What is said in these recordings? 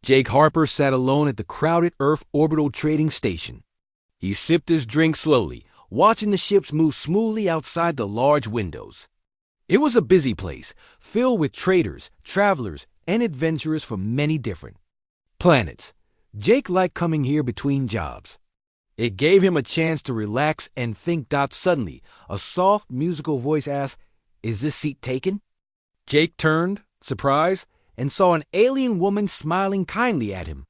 Jake Harper sat alone at the crowded Earth orbital trading station. He sipped his drink slowly, watching the ships move smoothly outside the large windows. It was a busy place, filled with traders, travelers, and adventurers from many different planets. Jake liked coming here between jobs. It gave him a chance to relax and think. Suddenly, a soft, musical voice asked, "Is this seat taken?" Jake turned, surprised, and saw an alien woman smiling kindly at him.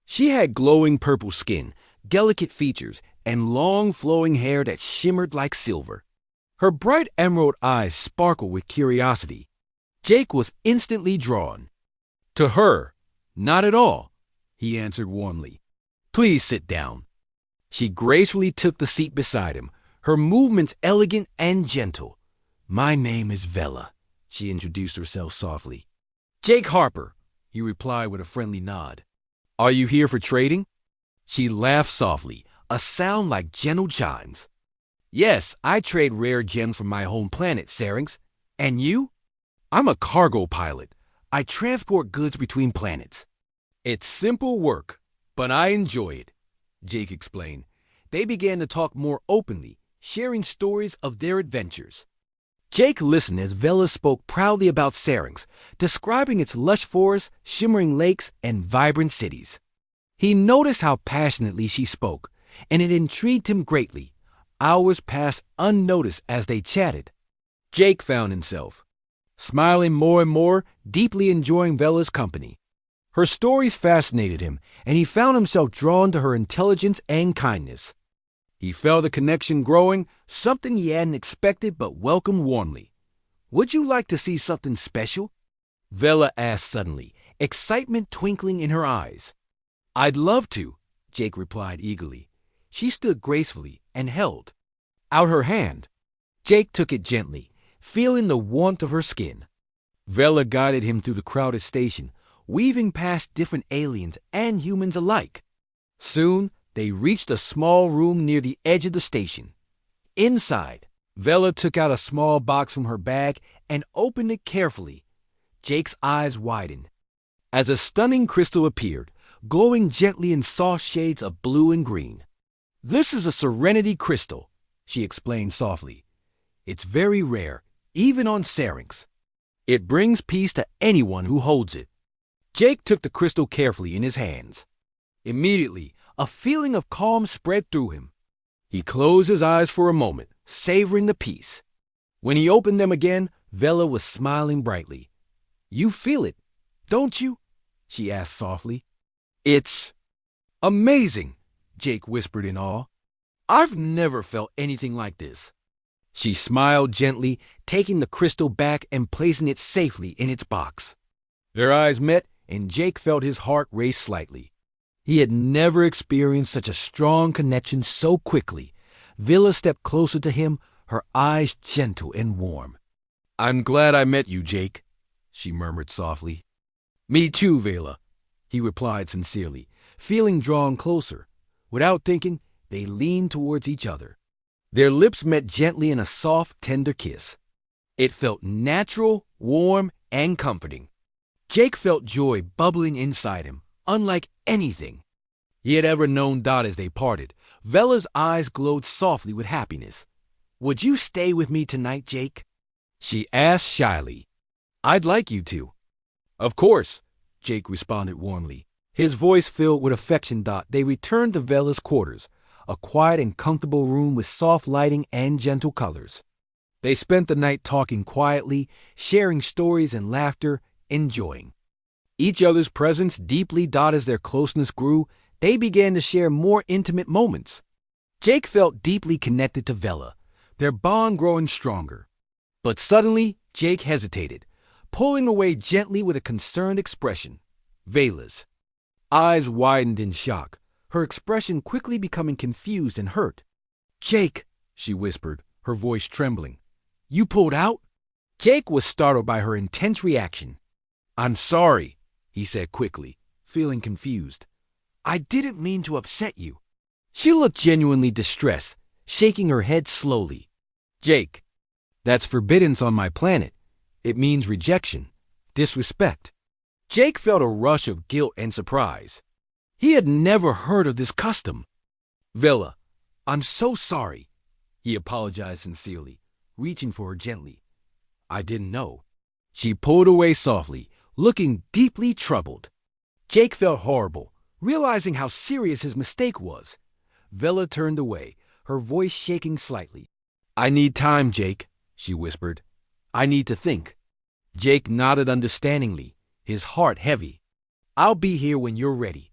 She had glowing purple skin, delicate features, and long flowing hair that shimmered like silver. Her bright emerald eyes sparkled with curiosity. Jake was instantly drawn to her. "Not at all," he answered warmly. "Please sit down." She gracefully took the seat beside him, her movements elegant and gentle. "My name is Vela," she introduced herself softly. "Jake Harper," he replied with a friendly nod. "Are you here for trading?" She laughed softly, a sound like gentle chimes. "Yes, I trade rare gems from my home planet, Syrinx. And you?" "I'm a cargo pilot. I transport goods between planets." "It's simple work, but I enjoy it," Jake explained. They began to talk more openly, sharing stories of their adventures. Jake listened as Vela spoke proudly about Syrinx, describing its lush forests, shimmering lakes, and vibrant cities. He noticed how passionately she spoke, and it intrigued him greatly. Hours passed unnoticed as they chatted. Jake found himself smiling more and more, deeply enjoying Vela's company. Her stories fascinated him, and he found himself drawn to her intelligence and kindness. He felt a connection growing, something he hadn't expected but welcomed warmly. "Would you like to see something special?" Vela asked suddenly, excitement twinkling in her eyes. "I'd love to," Jake replied eagerly. She stood gracefully and held out her hand. Jake took it gently, feeling the warmth of her skin. Vela guided him through the crowded station, weaving past different aliens and humans alike. Soon, they reached a small room near the edge of the station. Inside, Vela took out a small box from her bag and opened it carefully. Jake's eyes widened as a stunning crystal appeared, glowing gently in soft shades of blue and green. "This is a serenity crystal," she explained softly. "It's very rare, even on Syrinx. It brings peace to anyone who holds it." Jake took the crystal carefully in his hands. Immediately, a feeling of calm spread through him. He closed his eyes for a moment, savoring the peace. When he opened them again, Vela was smiling brightly. "You feel it, don't you?" she asked softly. "It's amazing," Jake whispered in awe. "I've never felt anything like this." She smiled gently, taking the crystal back and placing it safely in its box. Their eyes met, and Jake felt his heart race slightly. He had never experienced such a strong connection so quickly. Vela stepped closer to him, her eyes gentle and warm. "I'm glad I met you, Jake," she murmured softly. "Me too, Vela," he replied sincerely, feeling drawn closer. Without thinking, they leaned towards each other. Their lips met gently in a soft, tender kiss. It felt natural, warm, and comforting. Jake felt joy bubbling inside him, unlike anything he had ever known. As they parted, Vela's eyes glowed softly with happiness. "Would you stay with me tonight, Jake?" she asked shyly. "I'd like you to." "Of course," Jake responded warmly, his voice filled with affection. They returned to Vela's quarters, a quiet and comfortable room with soft lighting and gentle colors. They spent the night talking quietly, sharing stories and laughter, enjoying each other's presence deeply. As their closeness grew, they began to share more intimate moments. Jake felt deeply connected to Vela, their bond growing stronger. But suddenly, Jake hesitated, pulling away gently with a concerned expression. Vela's eyes widened in shock, her expression quickly becoming confused and hurt. "Jake," she whispered, her voice trembling. "You pulled out?" Jake was startled by her intense reaction. "I'm sorry," he said quickly, feeling confused. "I didn't mean to upset you." She looked genuinely distressed, shaking her head slowly. "Jake, that's forbidden on my planet. It means rejection, disrespect." Jake felt a rush of guilt and surprise. He had never heard of this custom. Vela, I'm so sorry, he apologized sincerely, reaching for her gently. I didn't know. She pulled away softly, looking deeply troubled. Jake felt horrible, realizing how serious his mistake was. Vela turned away, her voice shaking slightly. I need time, Jake, she whispered. I need to think. Jake nodded understandingly, his heart heavy. I'll be here when you're ready.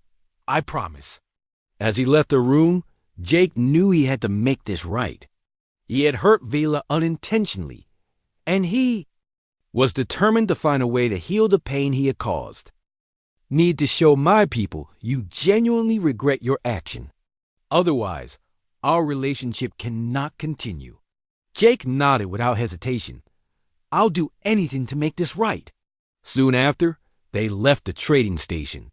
I promise. As he left the room, Jake knew he had to make this right. He had hurt Vela unintentionally, and he was determined to find a way to heal the pain he had caused. Need to show my people you genuinely regret your action. Otherwise, our relationship cannot continue. Jake nodded without hesitation. I'll do anything to make this right. Soon after, they left the trading station.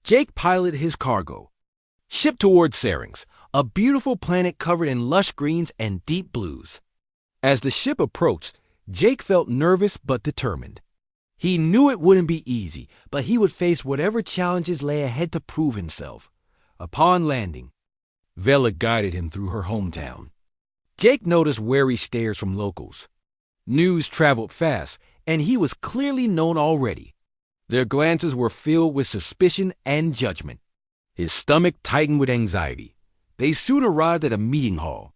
Jake piloted his cargo. Shipped toward Syrinx, a beautiful planet covered in lush greens and deep blues. As the ship approached, Jake felt nervous but determined. He knew it wouldn't be easy, but he would face whatever challenges lay ahead to prove himself. Upon landing, Vela guided him through her hometown. Jake noticed wary stares from locals. News traveled fast, and he was clearly known already. Their glances were filled with suspicion and judgment. His stomach tightened with anxiety. They soon arrived at a meeting hall.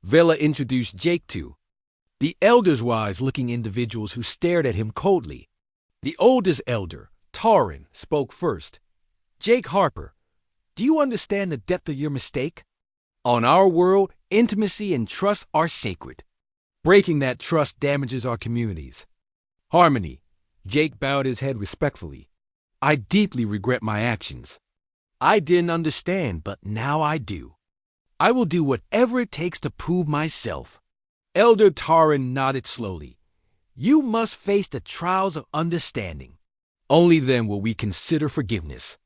Vela introduced Jake to the elders-wise-looking individuals who stared at him coldly. The oldest elder, Taran, spoke first. Jake Harper, do you understand the depth of your mistake? On our world, intimacy and trust are sacred. Breaking that trust damages our communities. Harmony, Jake bowed his head respectfully. I deeply regret my actions. I didn't understand, but now I do. I will do whatever it takes to prove myself. Elder Taran nodded slowly. You must face the trials of understanding. Only then will we consider forgiveness.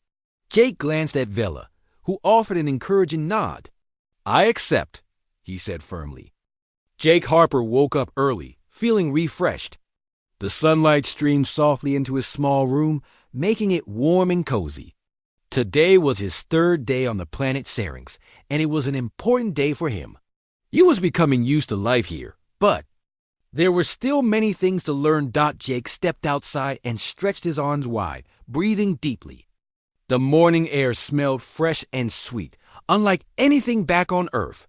Jake glanced at Vela, who offered an encouraging nod. I accept, he said firmly. Jake Harper woke up early, feeling refreshed. The sunlight streamed softly into his small room, making it warm and cozy. Today was his third day on the planet Syrinx, and it was an important day for him. He was becoming used to life here, but there were still many things to learn. Jake stepped outside and stretched his arms wide, breathing deeply. The morning air smelled fresh and sweet, unlike anything back on Earth.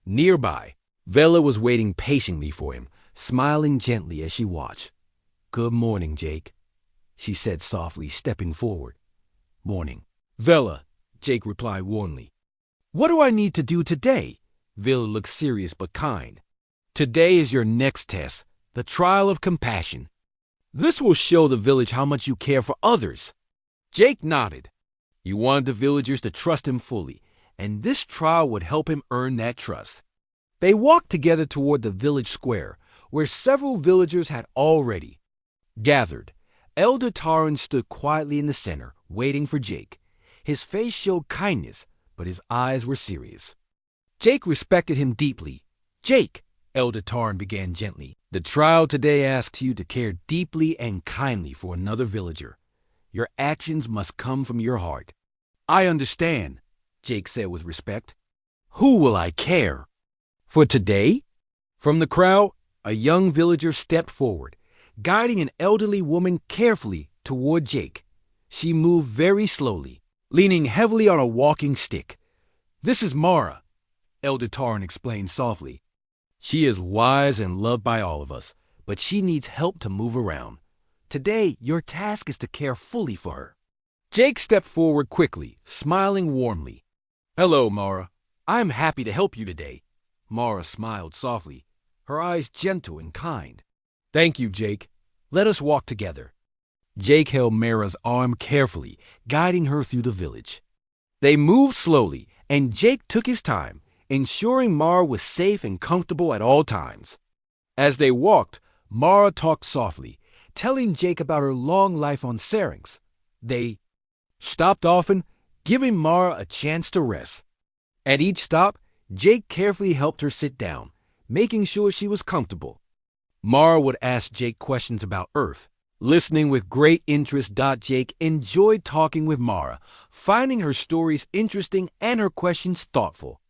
Nearby, Vela was waiting patiently for him, smiling gently as she watched. Good morning, Jake, she said softly, stepping forward. Morning. Vela, Jake replied warmly. What do I need to do today? Vela looked serious but kind. Today is your next test, the trial of compassion. This will show the village how much you care for others. Jake nodded. He wanted the villagers to trust him fully, and this trial would help him earn that trust. They walked together toward the village square, where several villagers had already gathered. Elder Taran stood quietly in the center, waiting for Jake. His face showed kindness, but his eyes were serious. Jake respected him deeply. Jake, Elder Taran began gently, the trial today asks you to care deeply and kindly for another villager. Your actions must come from your heart. I understand, Jake said with respect. Who will I care for today? From the crowd, a young villager stepped forward, guiding an elderly woman carefully toward Jake. She moved very slowly, leaning heavily on a walking stick. This is Mara, Elder Taran explained softly. She is wise and loved by all of us, but she needs help to move around. Today, your task is to care fully for her. Jake stepped forward quickly, smiling warmly. Hello, Mara. I'm happy to help you today. Mara smiled softly, her eyes gentle and kind. Thank you, Jake. Let us walk together. Jake held Mara's arm carefully, guiding her through the village. They moved slowly, and Jake took his time, ensuring Mara was safe and comfortable at all times. As they walked, Mara talked softly, telling Jake about her long life on Syrinx. They stopped often, giving Mara a chance to rest. At each stop, Jake carefully helped her sit down, making sure she was comfortable. Mara would ask Jake questions about Earth, Listening with great interest, Jake enjoyed talking with Mara, finding her stories interesting and her questions thoughtful.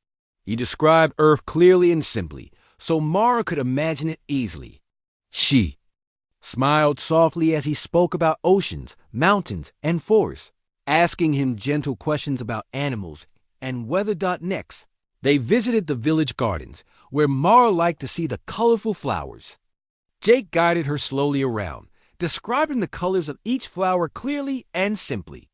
He described Earth clearly and simply, so Mara could imagine it easily. She smiled softly as he spoke about oceans, mountains, and forests, asking him gentle questions about animals and weather. Next, they visited the village gardens, where Mara liked to see the colorful flowers. Jake guided her slowly around, describing the colors of each flower clearly and simply.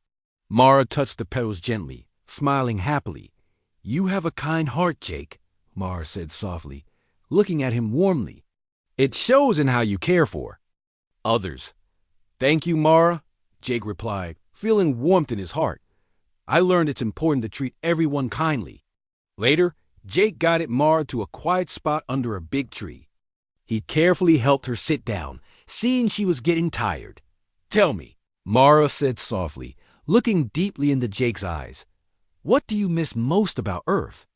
Mara touched the petals gently, smiling happily. "You have a kind heart, Jake," Mara said softly, looking at him warmly. "It shows in how you care for others." "Thank you, Mara," Jake replied, feeling warmth in his heart. "I learned it's important to treat everyone kindly." Later, Jake guided Mara to a quiet spot under a big tree. He carefully helped her sit down, seeing she was getting tired. "Tell me," Mara said softly, looking deeply into Jake's eyes, "what do you miss most about Earth?"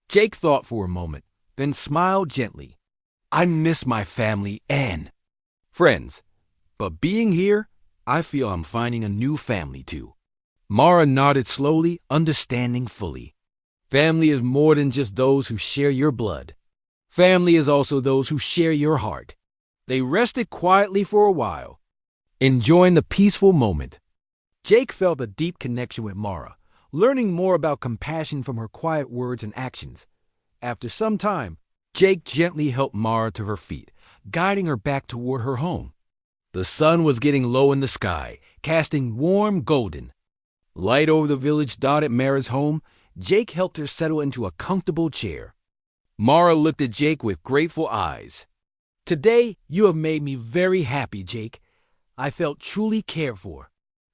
Jake thought for a moment, then smiled gently. "I miss my family and friends. But being here, I feel I'm finding a new family too." Mara nodded slowly, understanding fully. Family is more than just those who share your blood. Family is also those who share your heart. They rested quietly for a while, enjoying the peaceful moment. Jake felt a deep connection with Mara, learning more about compassion from her quiet words and actions. After some time, Jake gently helped Mara to her feet, guiding her back toward her home. The sun was getting low in the sky, casting warm golden light over the village dotted Mara's home. Jake helped her settle into a comfortable chair. Mara looked at Jake with grateful eyes. "Today, you have made me very happy, Jake. I felt truly cared for."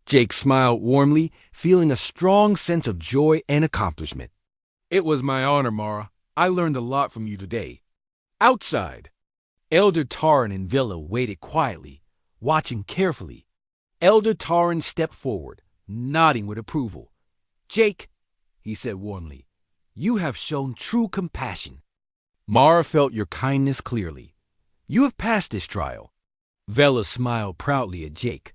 Jake smiled warmly, feeling a strong sense of joy and accomplishment. "It was my honor, Mara. I learned a lot from you today." Outside, Elder Taran and Villa waited quietly, watching carefully. Elder Taran stepped forward, nodding with approval. "Jake," he said warmly, "you have shown true compassion. Mara felt your kindness clearly. You have passed this trial." Vela smiled proudly at Jake.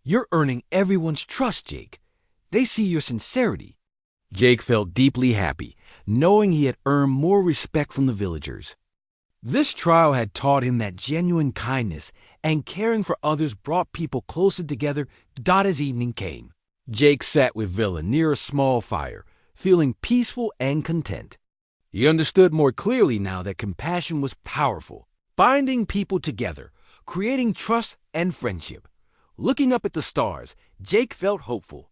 "You're earning everyone's trust, Jake. They see your sincerity." Jake felt deeply happy, knowing he had earned more respect from the villagers. This trial had taught him that genuine kindness and caring for others brought people closer together. As evening came, Jake sat with Villa near a small fire, feeling peaceful and content. He understood more clearly now that compassion was powerful, binding people together, creating trust and friendship. Looking up at the stars, Jake felt hopeful.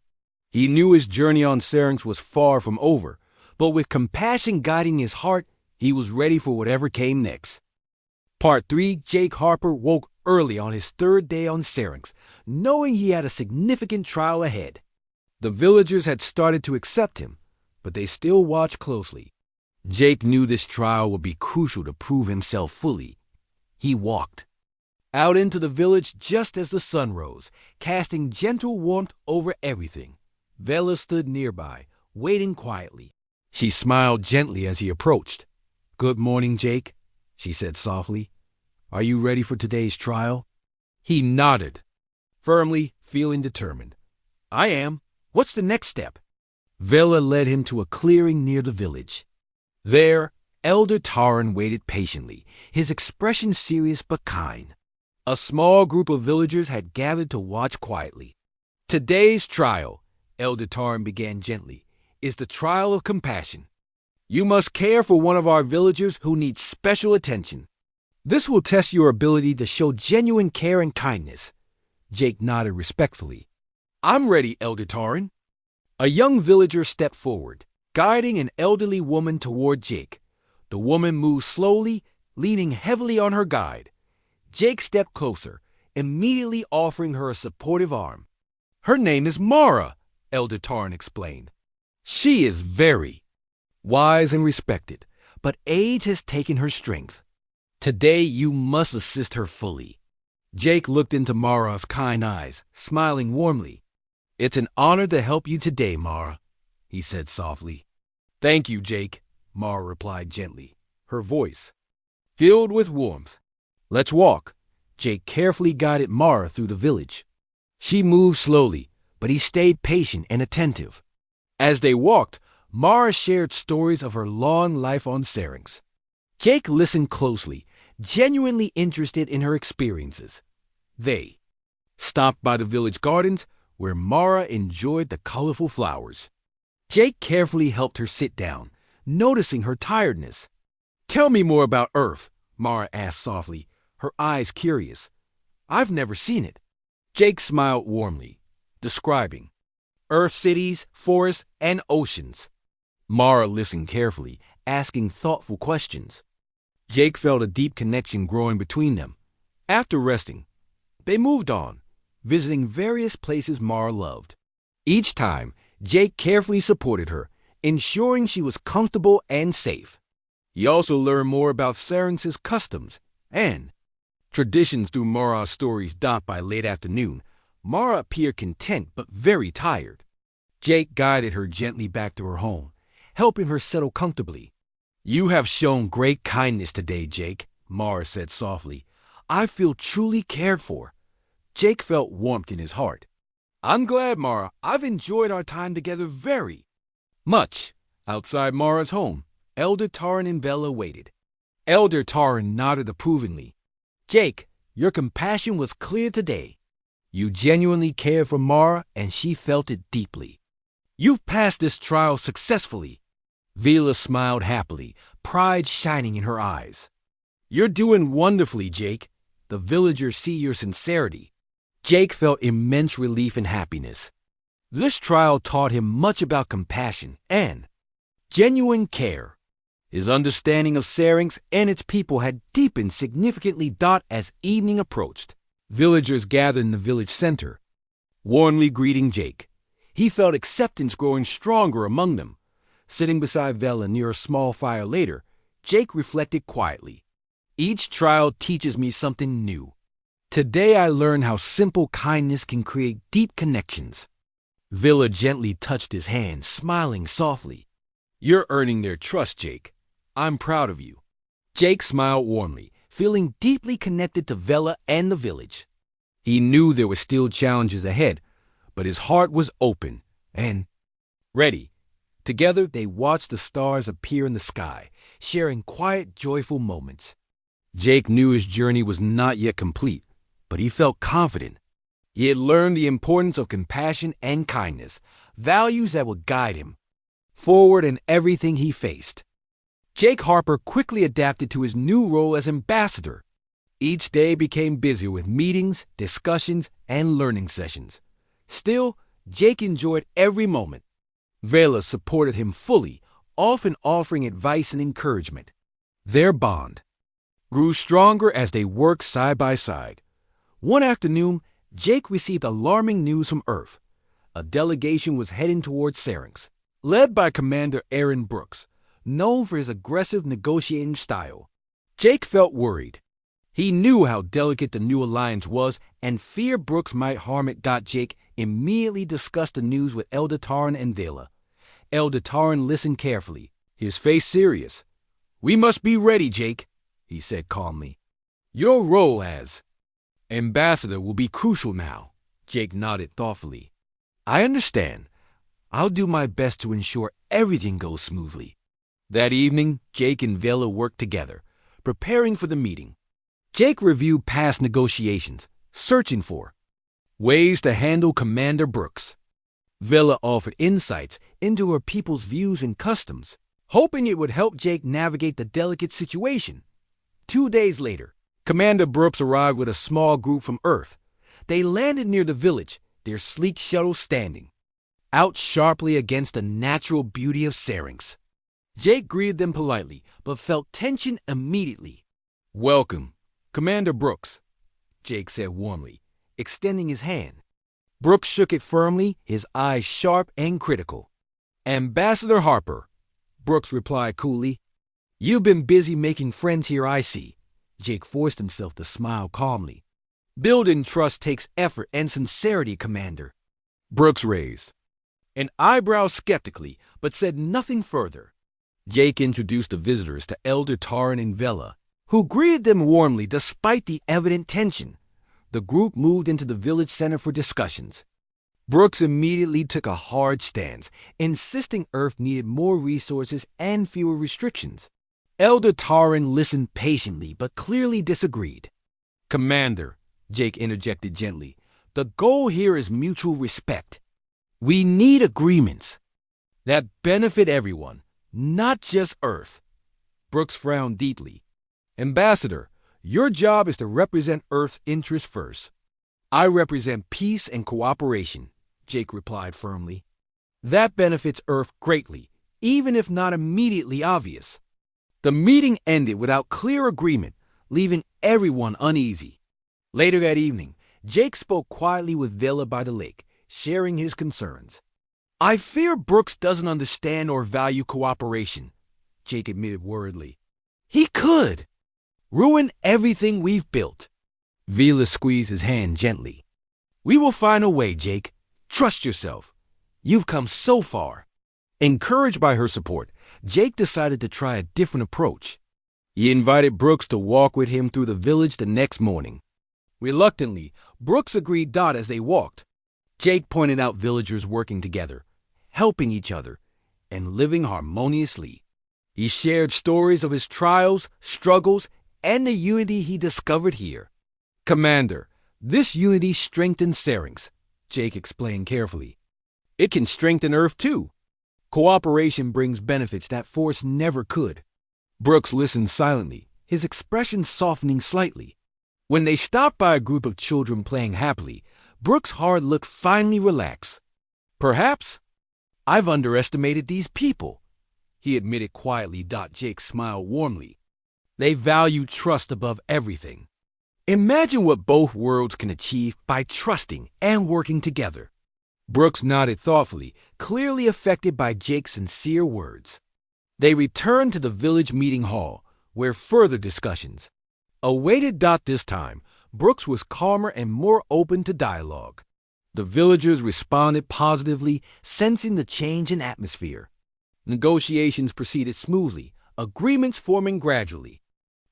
He knew his journey on Syrinx was far from over, but with compassion guiding his heart, he was ready for whatever came next. Part 3. Jake Harper woke early on his third day on Syrinx, knowing he had a significant trial ahead. The villagers had started to accept him, but they still watched closely. Jake knew this trial would be crucial to prove himself fully. He walked out into the village just as the sun rose, casting gentle warmth over everything. Vela stood nearby, waiting quietly. She smiled gently as he approached. "Good morning, Jake," she said softly. "Are you ready for today's trial?" He nodded, firmly, feeling determined. "I am. What's the next step?" Vela led him to a clearing near the village. There, Elder Taran waited patiently, his expression serious but kind. A small group of villagers had gathered to watch quietly. "Today's trial," Elder Taran began gently, "is the trial of compassion. You must care for one of our villagers who needs special attention. This will test your ability to show genuine care and kindness." Jake nodded respectfully. "I'm ready, Elder Taran." A young villager stepped forward, guiding an elderly woman toward Jake. The woman moved slowly, leaning heavily on her guide. Jake stepped closer, immediately offering her a supportive arm. "Her name is Mara," Elder Taran explained. "She is very wise and respected, but age has taken her strength. Today you must assist her fully." Jake looked into Mara's kind eyes, smiling warmly. "It's an honor to help you today, Mara," he said softly. "Thank you, Jake," Mara replied gently, her voice filled with warmth. "Let's walk. Jake carefully guided Mara through the village. She moved slowly, but he stayed patient and attentive. As they walked, Mara shared stories of her long life on Syrinx. Jake listened closely, genuinely interested in her experiences. They stopped by the village gardens, where Mara enjoyed the colorful flowers. Jake carefully helped her sit down, noticing her tiredness. "Tell me more about Earth," Mara asked softly, her eyes curious. "I've never seen it." Jake smiled warmly, describing Earth cities, forests, and oceans. Mara listened carefully, asking thoughtful questions. Jake felt a deep connection growing between them. After resting, they moved on, visiting various places Mara loved. Each time, Jake carefully supported her, ensuring she was comfortable and safe. He also learned more about Syrinx's customs and traditions through Mara's stories. By late afternoon, Mara appeared content but very tired. Jake guided her gently back to her home, helping her settle comfortably. "You have shown great kindness today, Jake," Mara said softly. "I feel truly cared for." Jake felt warmth in his heart. "I'm glad, Mara. I've enjoyed our time together very much." Outside Mara's home, Elder Taryn and Bella waited. Elder Taryn nodded approvingly. "Jake, your compassion was clear today. You genuinely cared for Mara, and she felt it deeply. You've passed this trial successfully." Vela smiled happily, pride shining in her eyes. "You're doing wonderfully, Jake. The villagers see your sincerity." Jake felt immense relief and happiness. This trial taught him much about compassion and genuine care. His understanding of Syrinx and its people had deepened significantly. As evening approached, villagers gathered in the village center, warmly greeting Jake. He felt acceptance growing stronger among them. Sitting beside Vela near a small fire later, Jake reflected quietly. "Each trial teaches me something new. Today I learned how simple kindness can create deep connections." Vela gently touched his hand, smiling softly. "You're earning their trust, Jake. I'm proud of you." Jake smiled warmly, feeling deeply connected to Vela and the village. He knew there were still challenges ahead, but his heart was open and ready. Together, they watched the stars appear in the sky, sharing quiet, joyful moments. Jake knew his journey was not yet complete, but he felt confident. He had learned the importance of compassion and kindness, values that would guide him forward in everything he faced. Jake Harper quickly adapted to his new role as ambassador. Each day became busier with meetings, discussions, and learning sessions. Still, Jake enjoyed every moment. Vela supported him fully, often offering advice and encouragement. Their bond grew stronger as they worked side by side. One afternoon, Jake received alarming news from Earth. A delegation was heading towards Syrinx, led by Commander Aaron Brooks, known for his aggressive negotiating style. Jake felt worried. He knew how delicate the new alliance was and feared Brooks might harm it. Jake immediately discussed the news with Elder Taryn and Vela. Elder Taryn listened carefully, his face serious. "We must be ready, Jake," he said calmly. "Your role as ambassador will be crucial now." Jake nodded thoughtfully. "I understand. I'll do my best to ensure everything goes smoothly." That evening, Jake and Vela worked together, preparing for the meeting. Jake reviewed past negotiations, searching for ways to handle Commander Brooks. Vela offered insights into her people's views and customs, hoping it would help Jake navigate the delicate situation. 2 days later, Commander Brooks arrived with a small group from Earth. They landed near the village, their sleek shuttle standing out sharply against the natural beauty of Syrinx. Jake greeted them politely, but felt tension immediately. "Welcome, Commander Brooks," Jake said warmly, extending his hand. Brooks shook it firmly, his eyes sharp and critical. "Ambassador Harper," Brooks replied coolly. "You've been busy making friends here, I see." Jake forced himself to smile calmly. "Building trust takes effort and sincerity, Commander." Brooks raised an eyebrow skeptically, but said nothing further. Jake introduced the visitors to Elder Taryn and Vela. who greeted them warmly despite the evident tension. The group moved into the village center for discussions. Brooks immediately took a hard stance, insisting Earth needed more resources and fewer restrictions. Elder Taran listened patiently but clearly disagreed. "Commander," Jake interjected gently, "the goal here is mutual respect. We need agreements that benefit everyone, not just Earth." Brooks frowned deeply. "Ambassador, your job is to represent Earth's interests first. I represent peace and cooperation," Jake replied firmly. "That benefits Earth greatly, even if not immediately obvious." The meeting ended without clear agreement, leaving everyone uneasy. Later that evening, Jake spoke quietly with Vela by the lake, sharing his concerns. "I fear Brooks doesn't understand or value cooperation," Jake admitted worriedly. "He could ruin everything we've built." Vela squeezed his hand gently. "We will find a way, Jake. Trust yourself. You've come so far." Encouraged by her support, Jake decided to try a different approach. He invited Brooks to walk with him through the village the next morning. Reluctantly, Brooks agreed as they walked. Jake pointed out villagers working together, helping each other, and living harmoniously. He shared stories of his trials, struggles, and the unity he discovered here. "Commander, this unity strengthens Syrinx," Jake explained carefully. "It can strengthen Earth too. Cooperation brings benefits that force never could." Brooks listened silently, his expression softening slightly. When they stopped by a group of children playing happily, Brooks' hard look finally relaxed. "Perhaps I've underestimated these people," he admitted quietly. Jake smiled warmly. "They value trust above everything. Imagine what both worlds can achieve by trusting and working together." Brooks nodded thoughtfully, clearly affected by Jake's sincere words. They returned to the village meeting hall, where further discussions awaited. This time, Brooks was calmer and more open to dialogue. The villagers responded positively, sensing the change in atmosphere. Negotiations proceeded smoothly, agreements forming gradually.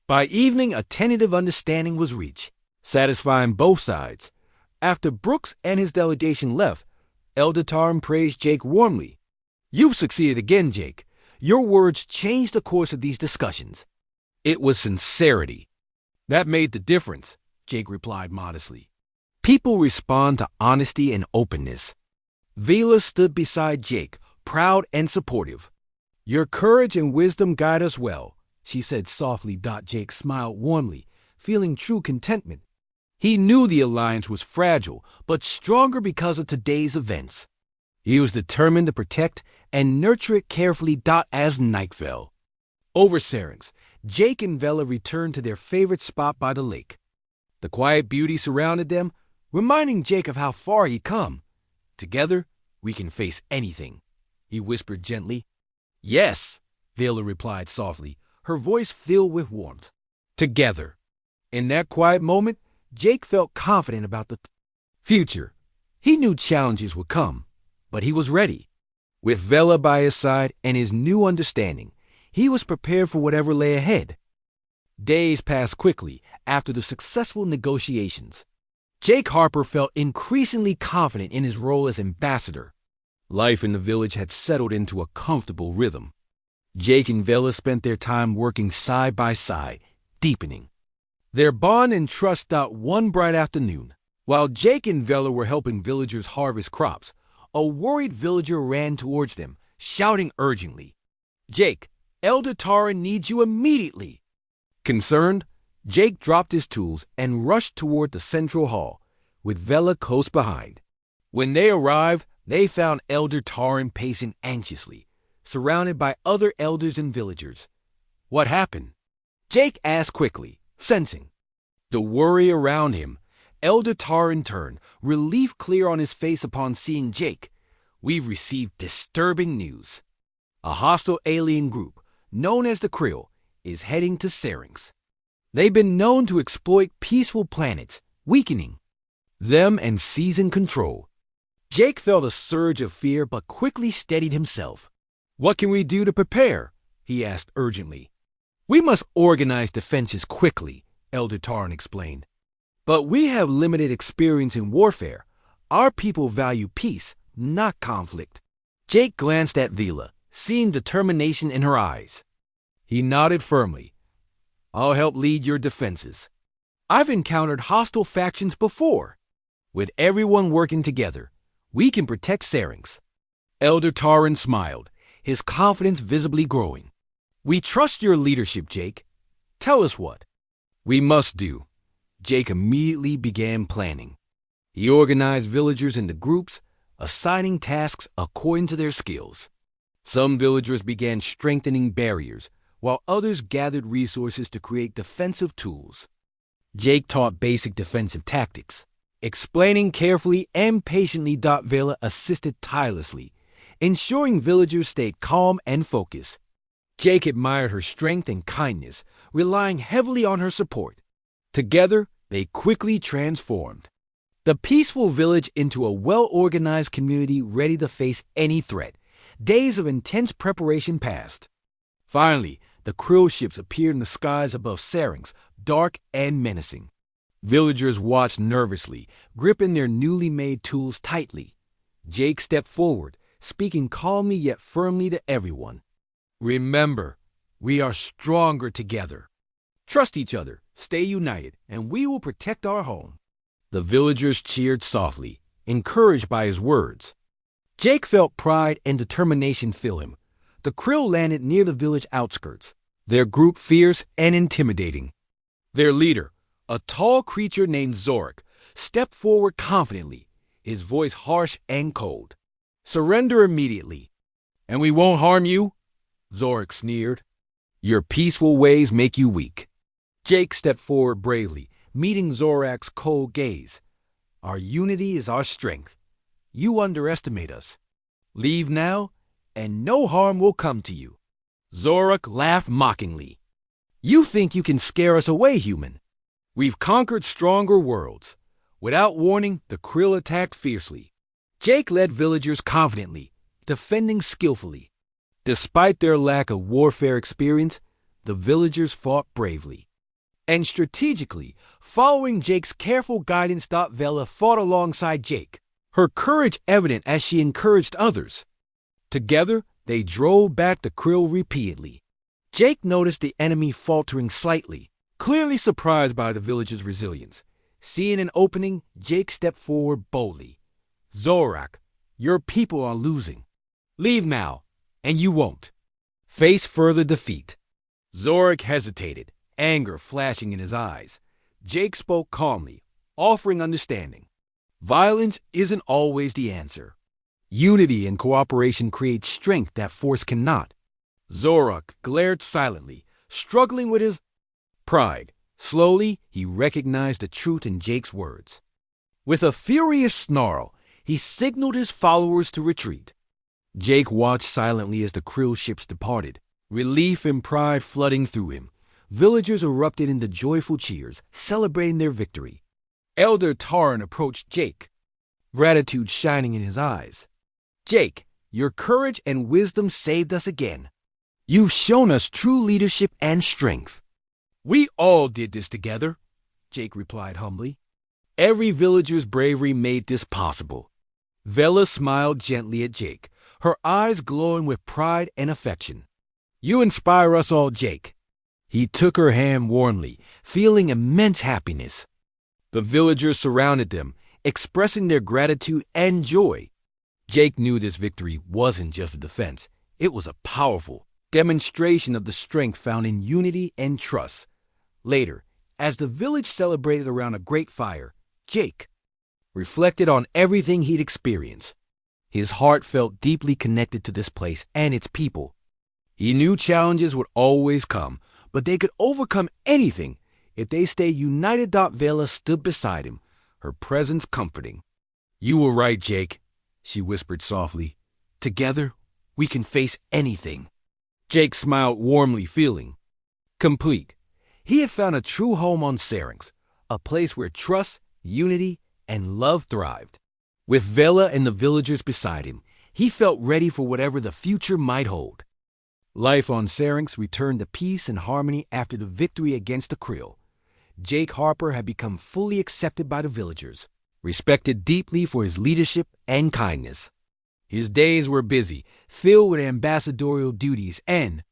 By evening, a tentative understanding was reached, satisfying both sides. After Brooks and his delegation left, Elder Taran praised Jake warmly. "You've succeeded again, Jake. Your words changed the course of these discussions." "It was sincerity that made the difference," Jake replied modestly. "People respond to honesty and openness." Vela stood beside Jake, proud and supportive. "Your courage and wisdom guide us well," she said softly. Jake smiled warmly, feeling true contentment. He knew the alliance was fragile, but stronger because of today's events. He was determined to protect and nurture it carefully. As night fell over Syrinx, Jake and Vela returned to their favorite spot by the lake. The quiet beauty surrounded them, reminding Jake of how far he'd come. "Together, we can face anything," he whispered gently. "Yes," Vela replied softly, her voice filled with warmth. "Together." In that quiet moment, Jake felt confident about the future. He knew challenges would come, but he was ready. With Vela by his side and his new understanding, he was prepared for whatever lay ahead. Days passed quickly after the successful negotiations. Jake Harper felt increasingly confident in his role as ambassador. Life in the village had settled into a comfortable rhythm. Jake and Vela spent their time working side by side, deepening their bond and trust. One bright afternoon, while Jake and Vela were helping villagers harvest crops, a worried villager ran towards them, shouting urgently, "Jake, Elder Taran needs you immediately." Concerned, Jake dropped his tools and rushed toward the central hall, with Vela close behind. When they arrived, they found Elder Taran pacing anxiously, surrounded by other elders and villagers. "What happened?" Jake asked quickly, sensing the worry around him. Elder Taran turned, relief clear on his face upon seeing Jake. "We've received disturbing news. A hostile alien group, known as the Krill, is heading to Syrinx. They've been known to exploit peaceful planets, weakening them and seizing control." Jake felt a surge of fear but quickly steadied himself. "What can we do to prepare?" he asked urgently. We must organize defenses quickly, Elder Tarn explained. But we have limited experience in warfare. Our people value peace, not conflict. Jake glanced at Vila, seeing determination in her eyes. He nodded firmly. I'll help lead your defenses. I've encountered hostile factions before. With everyone working together, we can protect Syrinx. Elder Tarn smiled, his confidence visibly growing. We trust your leadership, Jake. Tell us what we must do. Jake immediately began planning. He organized villagers into groups, assigning tasks according to their skills. Some villagers began strengthening barriers, while others gathered resources to create defensive tools. Jake taught basic defensive tactics. Explaining carefully and patiently, Vela assisted tirelessly, ensuring villagers stayed calm and focused. Jake admired her strength and kindness, relying heavily on her support. Together, they quickly transformed the peaceful village into a well-organized community ready to face any threat. Days of intense preparation passed. Finally, the krill ships appeared in the skies above Syrinx, dark and menacing. Villagers watched nervously, gripping their newly made tools tightly. Jake stepped forward, speaking calmly yet firmly to everyone. Remember, we are stronger together. Trust each other, stay united, and we will protect our home. The villagers cheered softly, encouraged by his words. Jake felt pride and determination fill him. The krill landed near the village outskirts, their group fierce and intimidating. Their leader, a tall creature named Zorak, stepped forward confidently, his voice harsh and cold. Surrender immediately, and we won't harm you, Zorak sneered. Your peaceful ways make you weak. Jake stepped forward bravely, meeting Zorak's cold gaze. Our unity is our strength. You underestimate us. Leave now, and no harm will come to you. Zorak laughed mockingly. You think you can scare us away, human? We've conquered stronger worlds. Without warning, the krill attacked fiercely. Jake led villagers confidently, defending skillfully. Despite their lack of warfare experience, the villagers fought bravely. And strategically, following Jake's careful guidance, Vela fought alongside Jake, her courage evident as she encouraged others. Together, they drove back the krill repeatedly. Jake noticed the enemy faltering slightly, clearly surprised by the village's resilience. Seeing an opening, Jake stepped forward boldly. Zorak, your people are losing. Leave now, and you won't face further defeat. Zorak hesitated, anger flashing in his eyes. Jake spoke calmly, offering understanding. Violence isn't always the answer. Unity and cooperation create strength that force cannot. Zorak glared silently, struggling with his pride. Slowly, he recognized the truth in Jake's words. With a furious snarl, he signaled his followers to retreat. Jake watched silently as the krill ships departed, relief and pride flooding through him. Villagers erupted into joyful cheers, celebrating their victory. Elder Tarn approached Jake, gratitude shining in his eyes. Jake, your courage and wisdom saved us again. You've shown us true leadership and strength. We all did this together, Jake replied humbly. Every villager's bravery made this possible. Vela smiled gently at Jake, her eyes glowing with pride and affection. You inspire us all, Jake. He took her hand warmly, feeling immense happiness. The villagers surrounded them, expressing their gratitude and joy. Jake knew this victory wasn't just a defense. It was a powerful demonstration of the strength found in unity and trust. Later, as the village celebrated around a great fire, Jake reflected on everything he'd experienced. His heart felt deeply connected to this place and its people. He knew challenges would always come, but they could overcome anything if they stayed united. Vela stood beside him, her presence comforting. You were right, Jake, she whispered softly. Together, we can face anything. Jake smiled warmly, feeling complete. He had found a true home on Syrinx, a place where trust, unity, and love thrived. With Vela and the villagers beside him, he felt ready for whatever the future might hold. Life on Syrinx returned to peace and harmony after the victory against the Krill. Jake Harper had become fully accepted by the villagers, respected deeply for his leadership and kindness. His days were busy, filled with ambassadorial duties and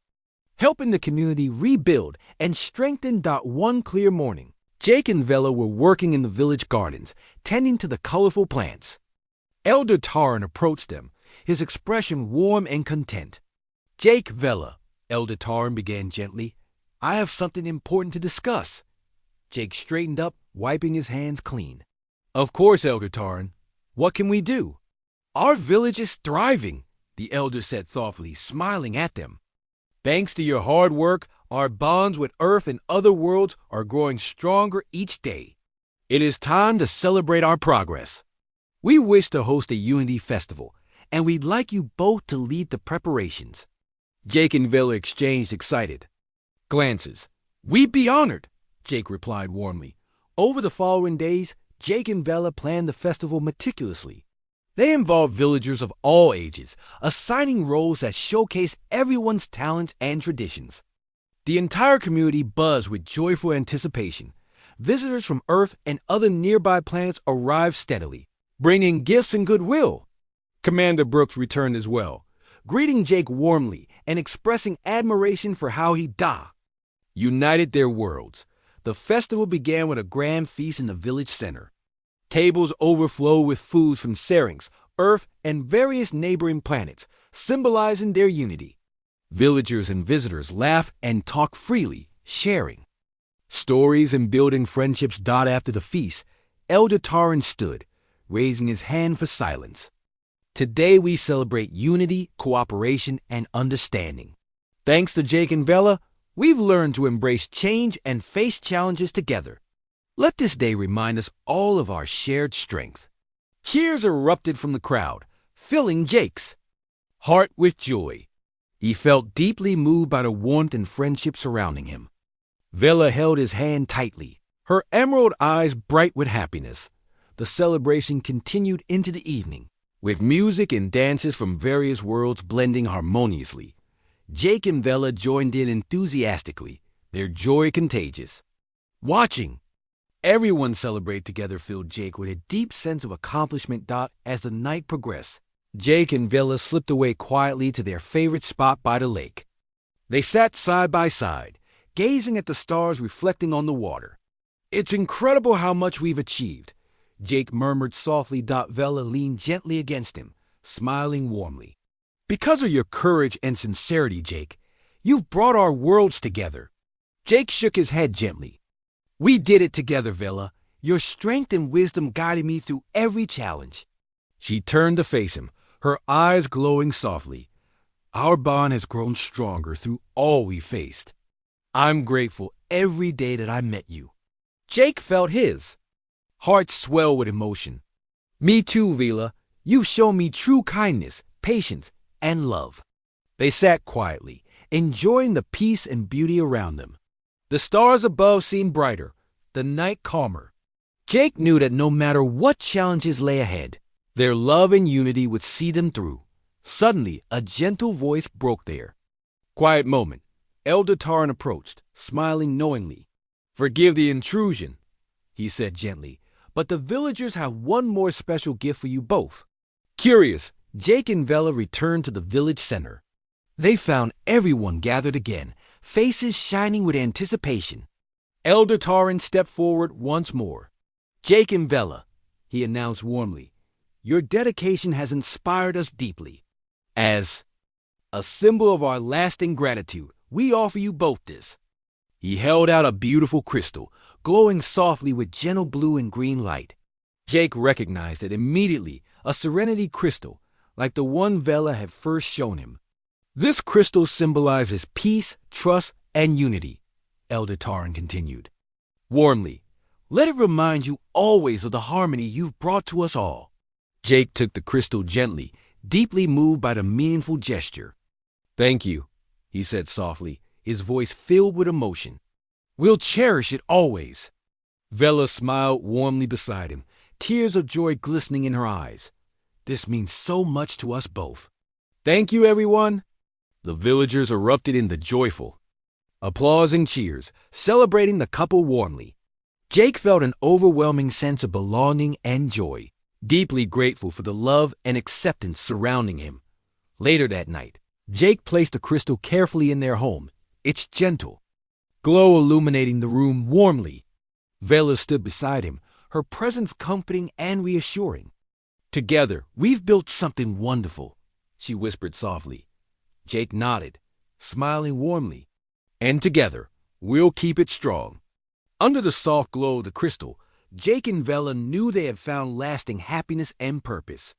helping the community rebuild and strengthen. One clear morning, Jake and Vela were working in the village gardens, tending to the colorful plants. Elder Taran approached them, his expression warm and content. "Jake, Vela," Elder Taran began gently, "I have something important to discuss." Jake straightened up, wiping his hands clean. "Of course, Elder Taran. What can we do?" "Our village is thriving," the elder said thoughtfully, smiling at them. "Thanks to your hard work, our bonds with Earth and other worlds are growing stronger each day. It is time to celebrate our progress. We wish to host a Unity Festival, and we'd like you both to lead the preparations." Jake and Vela exchanged excited glances. "We'd be honored," Jake replied warmly. Over the following days, Jake and Vela planned the festival meticulously. They involved villagers of all ages, assigning roles that showcase everyone's talents and traditions. The entire community buzzed with joyful anticipation. Visitors from Earth and other nearby planets arrived steadily, bringing gifts and goodwill. Commander Brooks returned as well, greeting Jake warmly and expressing admiration for how he united their worlds. The festival began with a grand feast in the village center. Tables overflowed with foods from Syrinx, Earth, and various neighboring planets, symbolizing their unity. Villagers and visitors laughed and talked freely, sharing stories and building friendships. After the feast, Elder Taran stood, raising his hand for silence. "Today we celebrate unity, cooperation, and understanding. Thanks to Jake and Vela, we've learned to embrace change and face challenges together. Let this day remind us all of our shared strength." Cheers erupted from the crowd, filling Jake's heart with joy. He felt deeply moved by the warmth and friendship surrounding him. Vela held his hand tightly, her emerald eyes bright with happiness. The celebration continued into the evening, with music and dances from various worlds blending harmoniously. Jake and Vela joined in enthusiastically, their joy contagious. Watching everyone celebrate together filled Jake with a deep sense of accomplishment. As the night progressed, Jake and Vela slipped away quietly to their favorite spot by the lake. They sat side by side, gazing at the stars reflecting on the water. "It's incredible how much we've achieved," Jake murmured softly. Vela leaned gently against him, smiling warmly. "Because of your courage and sincerity, Jake, you've brought our worlds together." Jake shook his head gently. "We did it together, Vela. Your strength and wisdom guided me through every challenge." She turned to face him, her eyes glowing softly. "Our bond has grown stronger through all we faced. I'm grateful every day that I met you." Jake felt his heart swell with emotion. "Me too, Vela. You've shown me true kindness, patience, and love." They sat quietly, enjoying the peace and beauty around them. The stars above seemed brighter, the night calmer. Jake knew that no matter what challenges lay ahead, their love and unity would see them through. Suddenly, a gentle voice broke there. Quiet moment. Elder Taran approached, smiling knowingly. "Forgive the intrusion," he said gently, "but the villagers have one more special gift for you both." Curious, Jake and Vela returned to the village center. They found everyone gathered again, faces shining with anticipation. Elder Taran stepped forward once more. "Jake and Vela," he announced warmly, "your dedication has inspired us deeply. As a symbol of our lasting gratitude, we offer you both this." He held out a beautiful crystal, glowing softly with gentle blue and green light. Jake recognized it immediately, a serenity crystal, like the one Vela had first shown him. "This crystal symbolizes peace, trust, and unity," Elder Taran continued. Warmly, "Let it remind you always of the harmony you've brought to us all." Jake took the crystal gently, deeply moved by the meaningful gesture. "Thank you," he said softly, his voice filled with emotion. "We'll cherish it always." Vela smiled warmly beside him, tears of joy glistening in her eyes. "This means so much to us both." "Thank you, everyone." The villagers erupted into joyful applause and cheers, celebrating the couple warmly. Jake felt an overwhelming sense of belonging and joy, deeply grateful for the love and acceptance surrounding him. Later that night, Jake placed the crystal carefully in their home, its gentle glow illuminating the room warmly. Vela stood beside him, her presence comforting and reassuring. "Together, we've built something wonderful," she whispered softly. Jake nodded, smiling warmly. "And together, we'll keep it strong." Under the soft glow of the crystal, Jake and Vela knew they had found lasting happiness and purpose.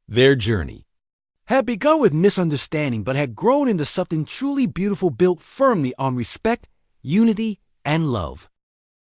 Their journey had begun with misunderstanding but had grown into something truly beautiful built firmly on respect, unity, and love.